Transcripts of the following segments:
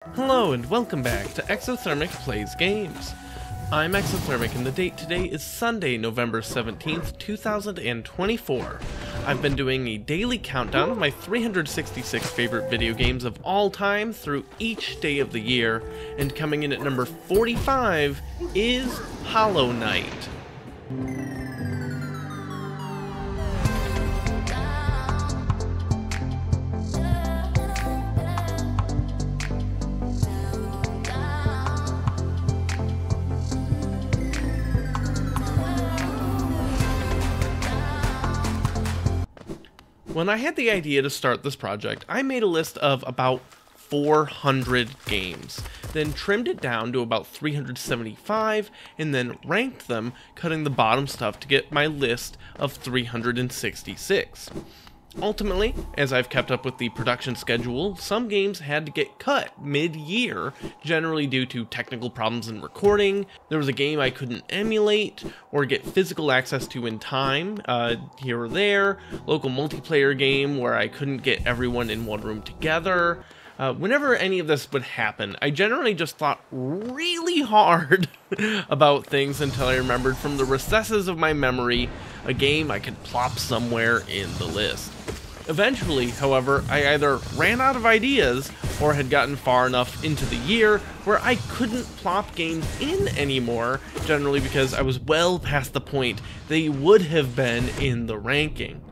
Hello and welcome back to Exothermic Plays Games. I'm Exothermic and the date today is Sunday, November 17th, 2024. I've been doing a daily countdown of my 366 favorite video games of all time through each day of the year, and coming in at number 45 is Hollow Knight. When I had the idea to start this project, I made a list of about 400 games, then trimmed it down to about 375, and then ranked them, cutting the bottom stuff to get my list of 366. Ultimately, as I've kept up with the production schedule, some games had to get cut mid-year, generally due to technical problems in recording. There was a game I couldn't emulate or get physical access to in time, here or there, local multiplayer game where I couldn't get everyone in one room together. Whenever any of this would happen, I generally just thought really hard about things until I remembered from the recesses of my memory a game I could plop somewhere in the list. Eventually, however, I either ran out of ideas or had gotten far enough into the year where I couldn't plop games in anymore, generally because I was well past the point they would have been in the ranking.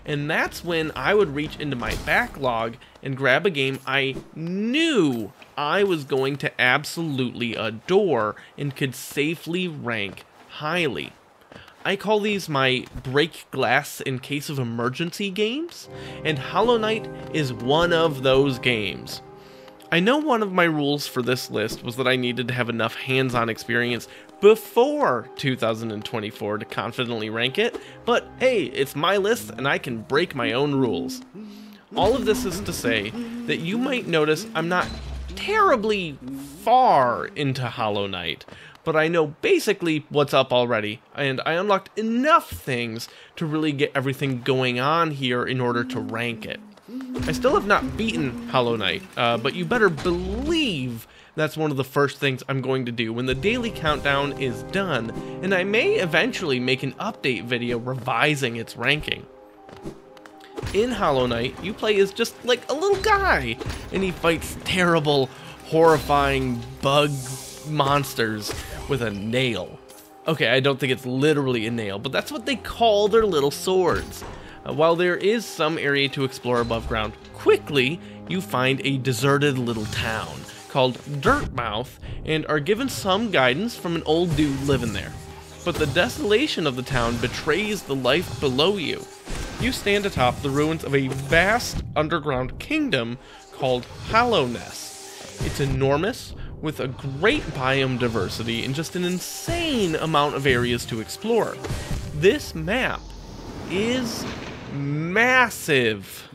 And that's when I would reach into my backlog and grab a game I knew I was going to absolutely adore and could safely rank highly. I call these my break glass in case of emergency games, and Hollow Knight is one of those games. I know one of my rules for this list was that I needed to have enough hands-on experience before 2024 to confidently rank it, but hey, it's my list and I can break my own rules. All of this is to say that you might notice I'm not terribly far into Hollow Knight, but I know basically what's up already, and I unlocked enough things to really get everything going on here in order to rank it. I still have not beaten Hollow Knight, but you better believe that's one of the first things I'm going to do when the daily countdown is done, and I may eventually make an update video revising its ranking. In Hollow Knight, you play as just like a little guy, and he fights terrible, horrifying bug monsters with a nail. Okay, I don't think it's literally a nail, but that's what they call their little swords. While there is some area to explore above ground, quickly you find a deserted little town called Dirtmouth and are given some guidance from an old dude living there. But the desolation of the town betrays the life below you. You stand atop the ruins of a vast underground kingdom called Hallownest. It's enormous, with a great biome diversity and just an insane amount of areas to explore. This map is massive.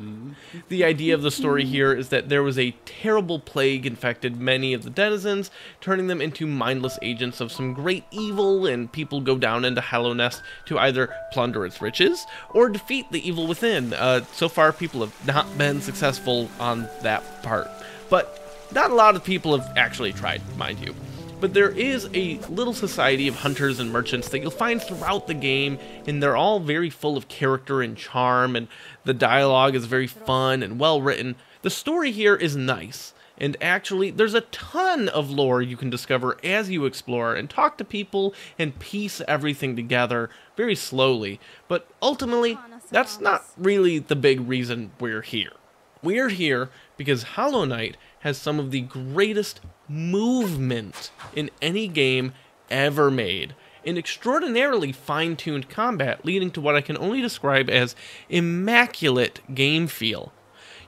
The idea of the story here is that there was a terrible plague infected many of the denizens, turning them into mindless agents of some great evil, and people go down into Hallownest to either plunder its riches or defeat the evil within. So far, people have not been successful on that part, but not a lot of people have actually tried, mind you. But there is a little society of hunters and merchants that you'll find throughout the game, and they're all very full of character and charm, and the dialogue is very fun and well written. The story here is nice, and actually there's a ton of lore you can discover as you explore and talk to people and piece everything together very slowly. But ultimately, that's not really the big reason we're here. We're here because Hollow Knight has some of the greatest movement in any game ever made, in extraordinarily fine-tuned combat leading to what I can only describe as immaculate game feel.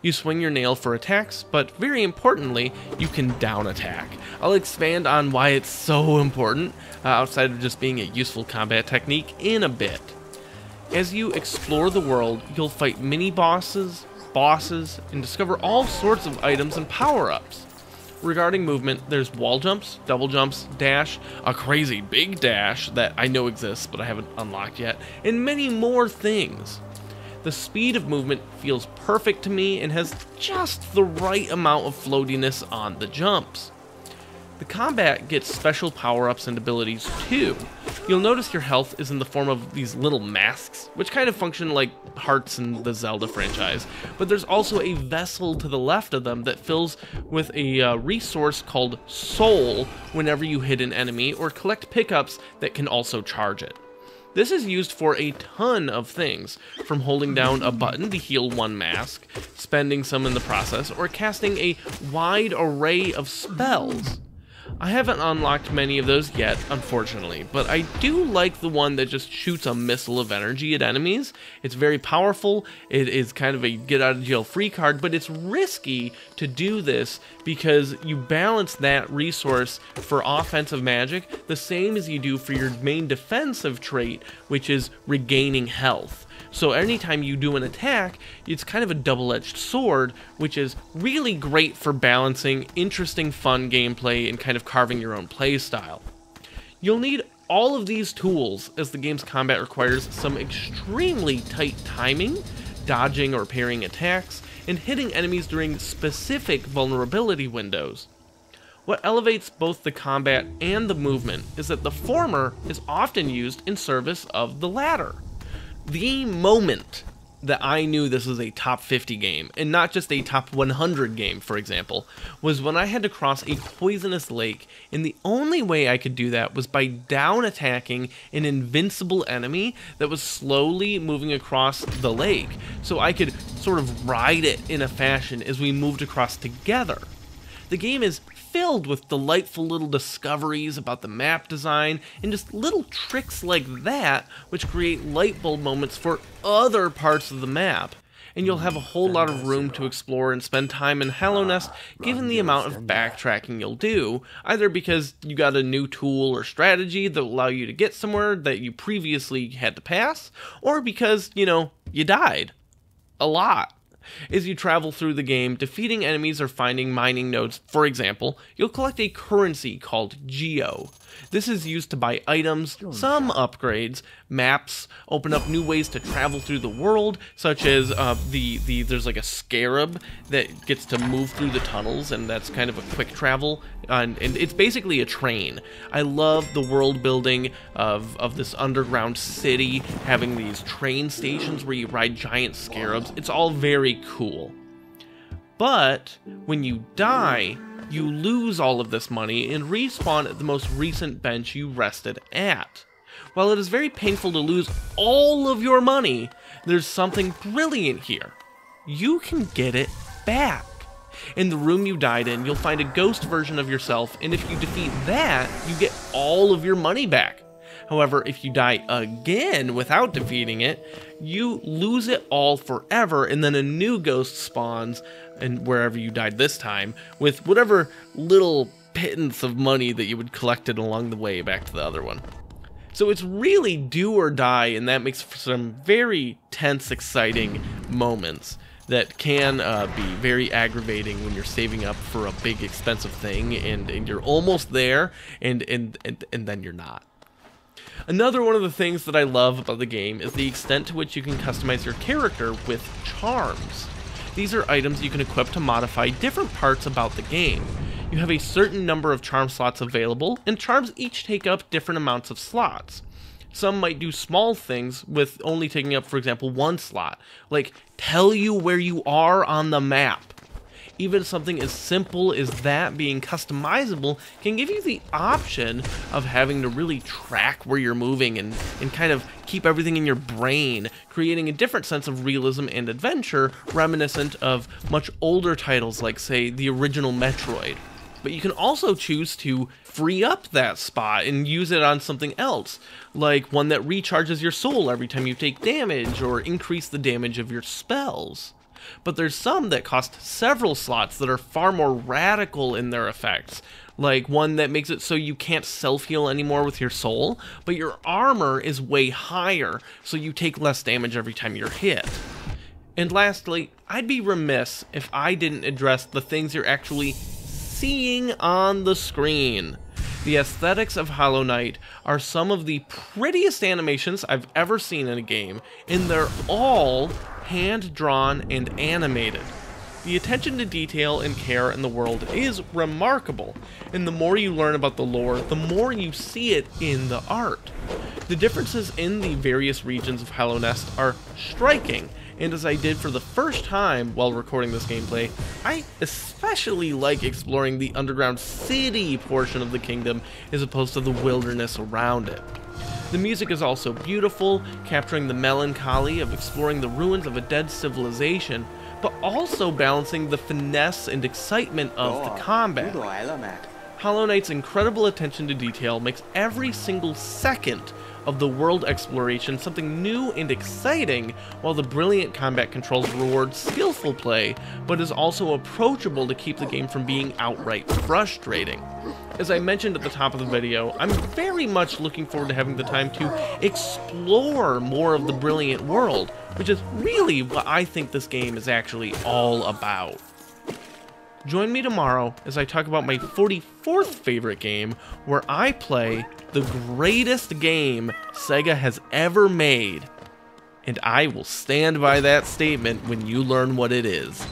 You swing your nail for attacks, but very importantly, you can down attack. I'll expand on why it's so important, outside of just being a useful combat technique, in a bit. As you explore the world, you'll fight mini-bosses, bosses, and discover all sorts of items and power-ups. Regarding movement, there's wall jumps, double jumps, dash, a crazy big dash that I know exists but I haven't unlocked yet, and many more things. The speed of movement feels perfect to me and has just the right amount of floatiness on the jumps. The combat gets special power-ups and abilities too. You'll notice your health is in the form of these little masks, which kind of function like hearts in the Zelda franchise, but there's also a vessel to the left of them that fills with a resource called Soul whenever you hit an enemy or collect pickups that can also charge it. This is used for a ton of things, from holding down a button to heal one mask, spending some in the process, or casting a wide array of spells. I haven't unlocked many of those yet, unfortunately, but I do like the one that just shoots a missile of energy at enemies. It's very powerful, it is kind of a get-out-of-jail-free card, but it's risky to do this because you balance that resource for offensive magic the same as you do for your main defensive trait, which is regaining health. So anytime you do an attack, it's kind of a double-edged sword, which is really great for balancing interesting, fun gameplay and kind of carving your own playstyle. You'll need all of these tools as the game's combat requires some extremely tight timing, dodging or parrying attacks, and hitting enemies during specific vulnerability windows. What elevates both the combat and the movement is that the former is often used in service of the latter. The moment that I knew this was a top 50 game, and not just a top 100 game, for example, was when I had to cross a poisonous lake, and the only way I could do that was by down attacking an invincible enemy that was slowly moving across the lake, so I could sort of ride it in a fashion as we moved across together. The game is filled with delightful little discoveries about the map design and just little tricks like that which create light bulb moments for other parts of the map. And you'll have a whole lot of room to explore and spend time in Hallownest given the amount of backtracking you'll do, either because you got a new tool or strategy that will allow you to get somewhere that you previously had to pass, or because, you died. A lot. As you travel through the game, defeating enemies or finding mining nodes, for example, you'll collect a currency called Geo. This is used to buy items, some upgrades, maps, open up new ways to travel through the world, such as there's like a scarab that gets to move through the tunnels, and that's kind of a quick travel, and it's basically a train. I love the world building of this underground city, having these train stations where you ride giant scarabs. It's all very cool. But when you die, you lose all of this money and respawn at the most recent bench you rested at. While it is very painful to lose all of your money, there's something brilliant here. You can get it back. In the room you died in, you'll find a ghost version of yourself, and if you defeat that, you get all of your money back. However, if you die again without defeating it, you lose it all forever, and then a new ghost spawns, and wherever you died this time, with whatever little pittance of money that you had collected along the way back to the other one. So it's really do or die, and that makes for some very tense, exciting moments that can be very aggravating when you're saving up for a big, expensive thing, and you're almost there, and then you're not. Another one of the things that I love about the game is the extent to which you can customize your character with charms. These are items you can equip to modify different parts about the game. You have a certain number of charm slots available, and charms each take up different amounts of slots. Some might do small things with only taking up, for example, one slot, like tell you where you are on the map. Even something as simple as that being customizable can give you the option of having to really track where you're moving and kind of keep everything in your brain, creating a different sense of realism and adventure reminiscent of much older titles like, say, the original Metroid. But you can also choose to free up that spot and use it on something else, like one that recharges your soul every time you take damage or increase the damage of your spells. But there's some that cost several slots that are far more radical in their effects, like one that makes it so you can't self-heal anymore with your soul, but your armor is way higher, so you take less damage every time you're hit. And lastly, I'd be remiss if I didn't address the things you're actually seeing on the screen. The aesthetics of Hollow Knight are some of the prettiest animations I've ever seen in a game, and they're all hand-drawn and animated. The attention to detail and care in the world is remarkable, and the more you learn about the lore, the more you see it in the art. The differences in the various regions of Hallownest are striking, and as I did for the first time while recording this gameplay, I especially like exploring the underground city portion of the kingdom as opposed to the wilderness around it. The music is also beautiful, capturing the melancholy of exploring the ruins of a dead civilization, but also balancing the finesse and excitement of the combat. Hollow Knight's incredible attention to detail makes every single second of the world exploration something new and exciting, while the brilliant combat controls reward skillful play, but is also approachable to keep the game from being outright frustrating. As I mentioned at the top of the video, I'm very much looking forward to having the time to explore more of the brilliant world, which is really what I think this game is actually all about. Join me tomorrow as I talk about my 44th favorite game, where I play the greatest game Sega has ever made, and I will stand by that statement when you learn what it is.